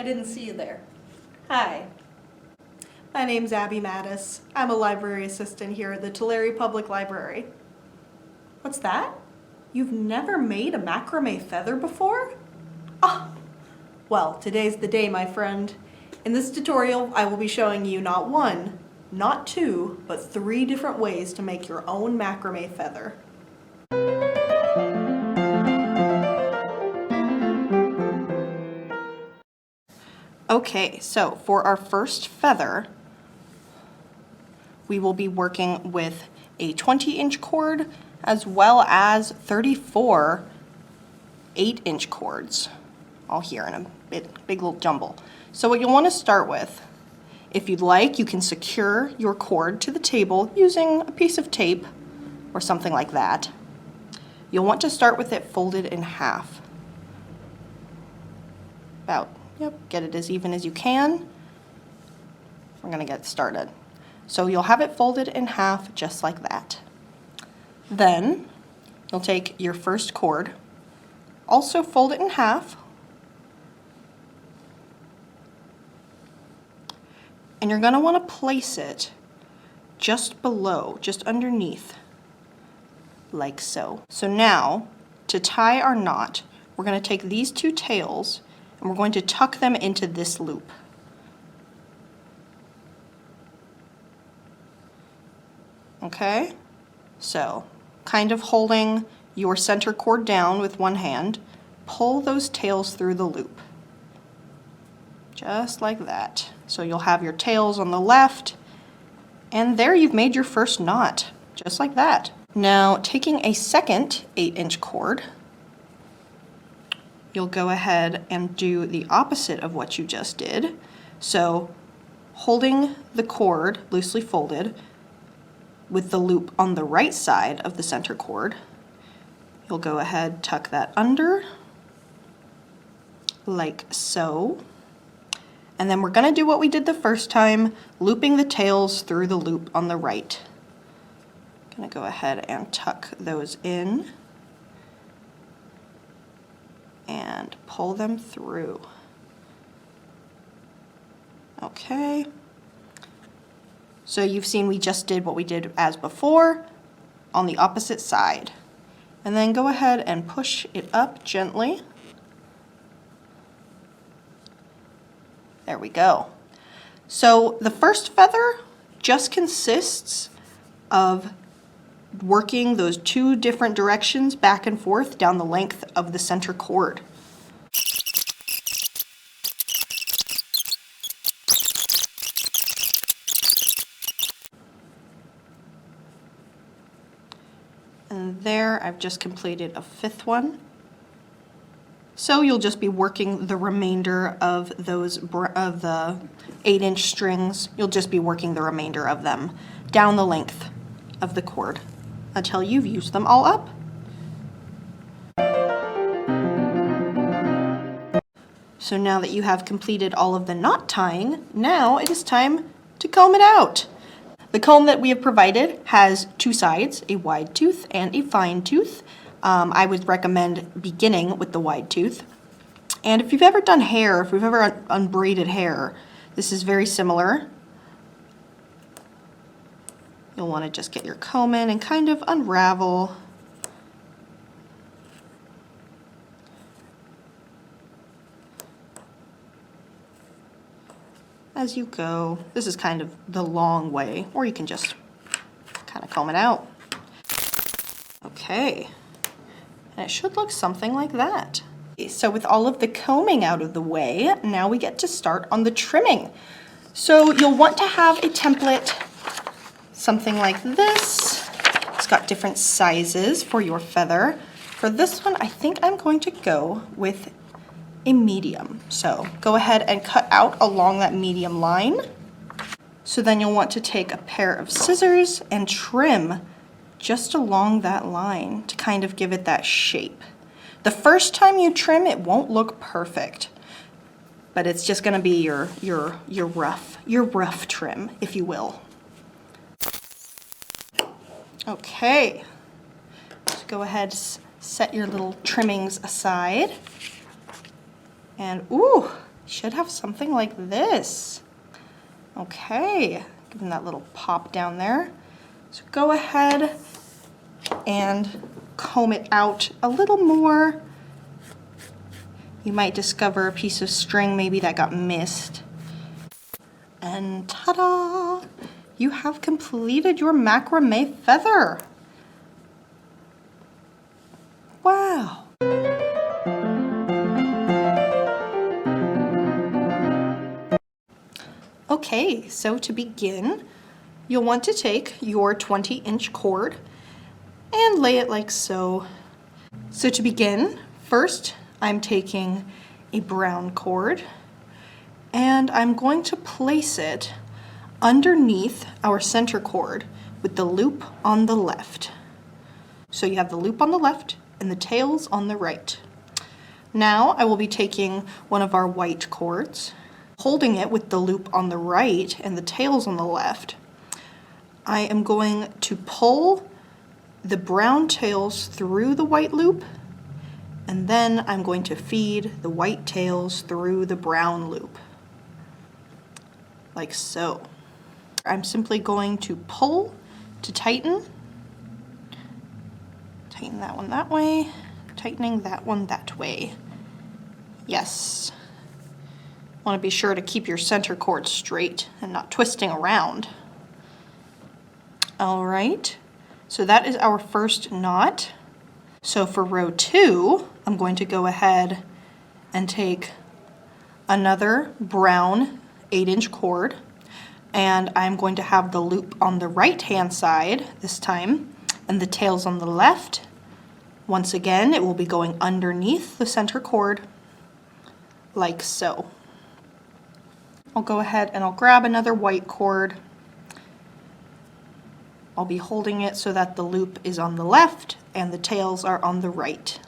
didn't see you there. Hi. My name's Abby Mattis. I'm a library assistant here at the Tulare Public Library. What's that? You've never made a macrame feather before? Ah, well, today's the day, my friend. In this tutorial, I will be showing you not one, not two, but 3 different ways to make your own macrame feather. Okay, so for our first feather, we will be working with a 20-inch cord as well as 34 8-inch cords, all here in a big little jumble. So what you'll want to start with, if you'd like, you can secure your cord to the table using a piece of tape or something like that. You'll want to start with it folded in half. Get it as even as you can. We're going to get started. So you'll have it folded in half just like that. Then you'll take your first cord, also fold it in half, and you're going to want to place it just below, just underneath, like so. So now, to tie our knot, we're going to take these 2 tails and we're going to tuck them into this loop. Okay? So, kind of holding your center cord down with one hand, pull those tails through the loop. Just like that. So you'll have your tails on the left, and there you've made your first knot, just like that. Now, taking a second 8-inch cord, you'll go ahead and do the opposite of what you just did. So, holding the cord loosely folded with the loop on the right side of the center cord, you'll go ahead, tuck that under, like so. And then we're going to do what we did the first time, looping the tails through the loop on the right. I'm going to go ahead and tuck those in and pull them through. Okay. So you've seen we just did what we did as before on the opposite side. And then go ahead and push it up gently. There we go. So the first feather just consists of working those 2 different directions back and forth down the length of the center cord. And there I've just completed a 5th one. So you'll just be working the remainder of those of the 8-inch strings. You'll just be working the remainder of them down the length of the cord until you've used them all up. So now that you have completed all of the knot tying, now it is time to comb it out. The comb that we have provided has 2 sides, a wide tooth and a fine tooth. I would recommend beginning with the wide tooth. And if you've ever done hair, if you've ever unbraided hair, this is very similar. You'll want to just get your comb in and kind of unravel. As you go. This is kind of the long way, or you can just kind of comb it out. Okay. And it should look something like that. So with all of the combing out of the way, now we get to start on the trimming. So you'll want to have a template, something like this. It's got different sizes for your feather. For this one, I think I'm going to go with a medium. So go ahead and cut out along that medium line. So then you'll want to take a pair of scissors and trim just along that line to kind of give it that shape. The first time you trim, it won't look perfect, but it's just going to be your rough trim, if you will. Okay, so go ahead, set your little trimmings aside, and ooh, should have something like this. Okay, giving that little pop down there. So go ahead and comb it out a little more. You might discover a piece of string maybe that got missed. And ta-da! You have completed your macrame feather. Wow! Okay, so to begin, you'll want to take your 20-inch cord and lay it like so. So to begin, first I'm taking a brown cord and I'm going to place it underneath our center cord with the loop on the left. So you have the loop on the left and the tails on the right. Now I will be taking one of our white cords, holding it with the loop on the right and the tails on the left. I am going to pull the brown tails through the white loop, and then I'm going to feed the white tails through the brown loop, like so. I'm simply going to pull to tighten. Tighten that one that way, tightening that one that way. Yes. Want to be sure to keep your center cord straight and not twisting around. All right, so that is our first knot. So for row 2, I'm going to go ahead and take another brown 8-inch cord, and I'm going to have the loop on the right hand side this time and the tails on the left. Once again, it will be going underneath the center cord like so. I'll go ahead and I'll grab another white cord. I'll be holding it so that the loop is on the left and the tails are on the right.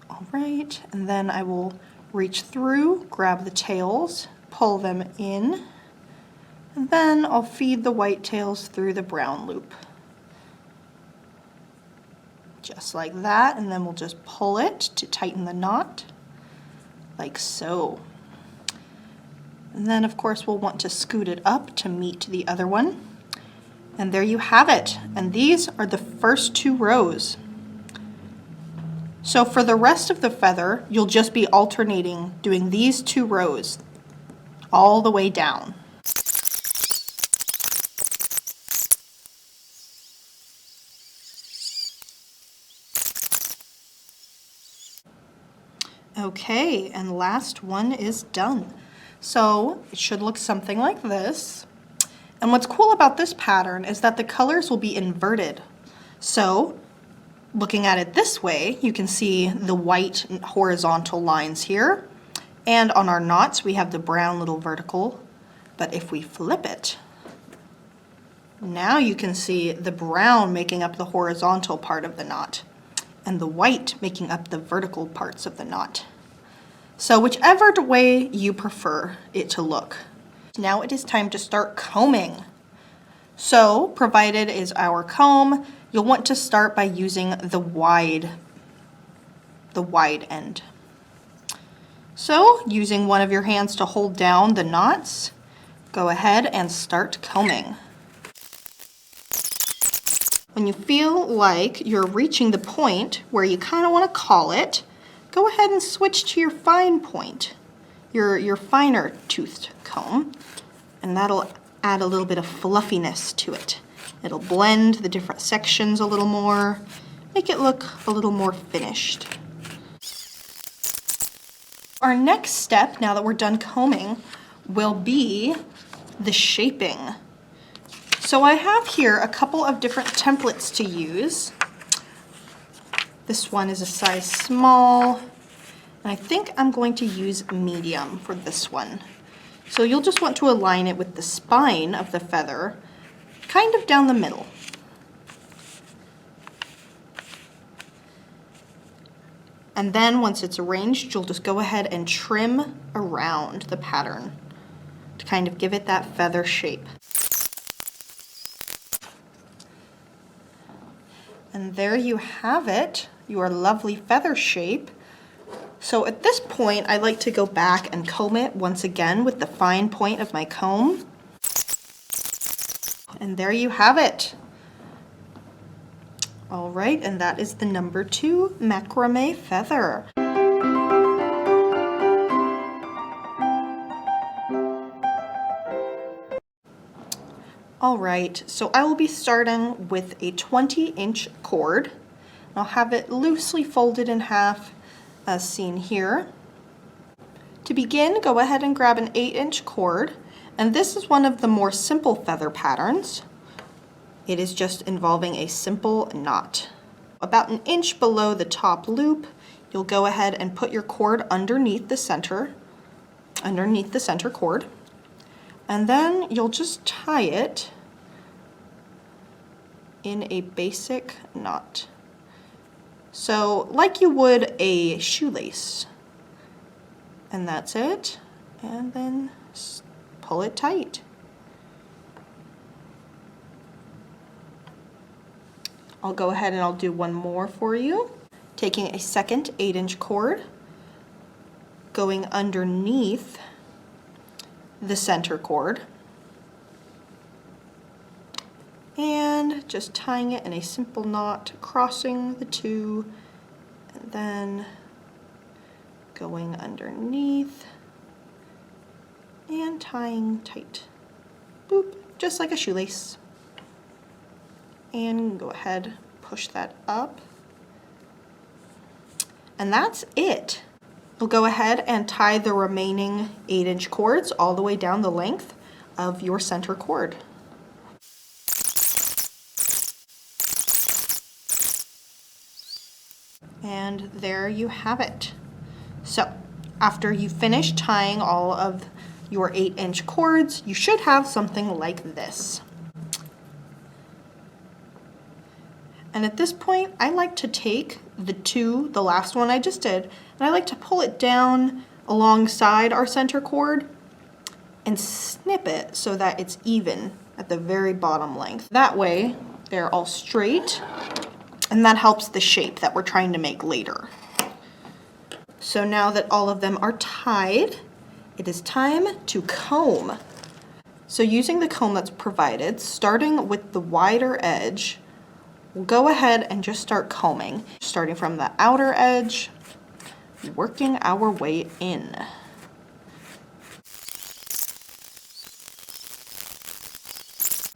All right, and then I will reach through, grab the tails, pull them in, and then I'll feed the white tails through the brown loop. Just like that, and then we'll just pull it to tighten the knot, like so. And then of course we'll want to scoot it up to meet the other one. And there you have it. And these are the first 2 rows. So for the rest of the feather, you'll just be alternating doing these 2 rows all the way down. Okay, and last one is done. So it should look something like this. And what's cool about this pattern is that the colors will be inverted. So looking at it this way, you can see the white horizontal lines here. And on our knots, we have the brown little vertical. But if we flip it, now you can see the brown making up the horizontal part of the knot and the white making up the vertical parts of the knot. So whichever way you prefer it to look. Now it is time to start combing. So provided is our comb, you'll want to start by using the wide end. So using one of your hands to hold down the knots, go ahead and start combing. When you feel like you're reaching the point where you kind of want to call it, go ahead and switch to your fine point, your finer toothed comb, and that'll add a little bit of fluffiness to it. It'll blend the different sections a little more, make it look a little more finished. Our next step, now that we're done combing, will be the shaping. So I have here a couple of different templates to use. This one is a size small, and I think I'm going to use medium for this one. So you'll just want to align it with the spine of the feather, kind of down the middle. And then once it's arranged, you'll just go ahead and trim around the pattern to kind of give it that feather shape. And there you have it, your lovely feather shape. So at this point, I like to go back and comb it once again with the fine point of my comb. And there you have it. All right, and that is the number 2 macrame feather. All right, so I will be starting with a 20-inch cord. I'll have it loosely folded in half as seen here. To begin, go ahead and grab an 8-inch cord, and this is one of the more simple feather patterns. It is just involving a simple knot. About an inch below the top loop, you'll go ahead and put your cord underneath the center cord, and then you'll just tie it in a basic knot. So like you would a shoelace. And that's it. And then pull it tight. I'll go ahead and I'll do one more for you. Taking a second 8-inch cord, going underneath the center cord, and just tying it in a simple knot, crossing the two, and then going underneath and tying tight. Boop, just like a shoelace. And go ahead, push that up. And that's it. We'll go ahead and tie the remaining 8-inch cords all the way down the length of your center cord. And there you have it. So after you finish tying all of your 8-inch cords, you should have something like this. And at this point, I like to take the last one I just did, and I like to pull it down alongside our center cord and snip it so that it's even at the very bottom length. That way, they're all straight, and that helps the shape that we're trying to make later. So now that all of them are tied, it is time to comb. So using the comb that's provided, starting with the wider edge, we'll go ahead and just start combing, starting from the outer edge, working our way in.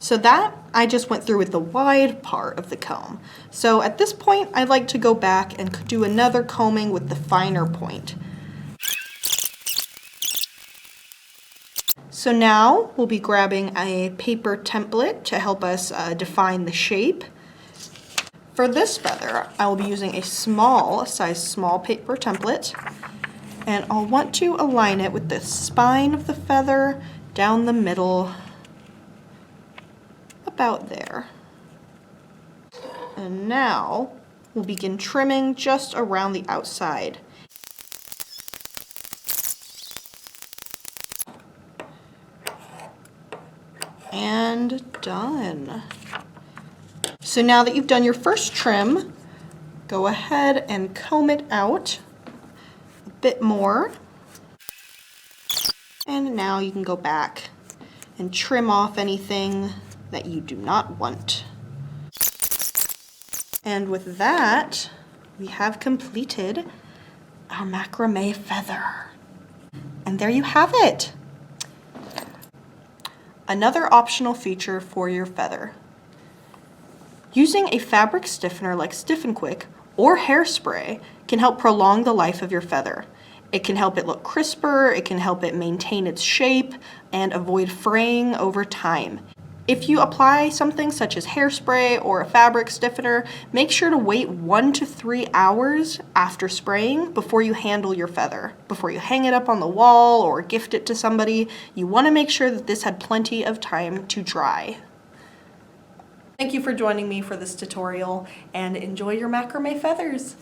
So that I just went through with the wide part of the comb. So at this point, I'd like to go back and do another combing with the finer point. So now we'll be grabbing a paper template to help us define the shape. For this feather, I will be using a small paper template, and I'll want to align it with the spine of the feather down the middle, about there. And now we'll begin trimming just around the outside. And done. So now that you've done your first trim, go ahead and comb it out a bit more. And now you can go back and trim off anything that you do not want. And with that, we have completed our macrame feather. And there you have it. Another optional feature for your feather. Using a fabric stiffener like Stiffen Quick or hairspray can help prolong the life of your feather. It can help it look crisper, it can help it maintain its shape, and avoid fraying over time. If you apply something such as hairspray or a fabric stiffener, make sure to wait 1 to 3 hours after spraying before you handle your feather. Before you hang it up on the wall or gift it to somebody, you want to make sure that this had plenty of time to dry. Thank you for joining me for this tutorial, and enjoy your macrame feathers.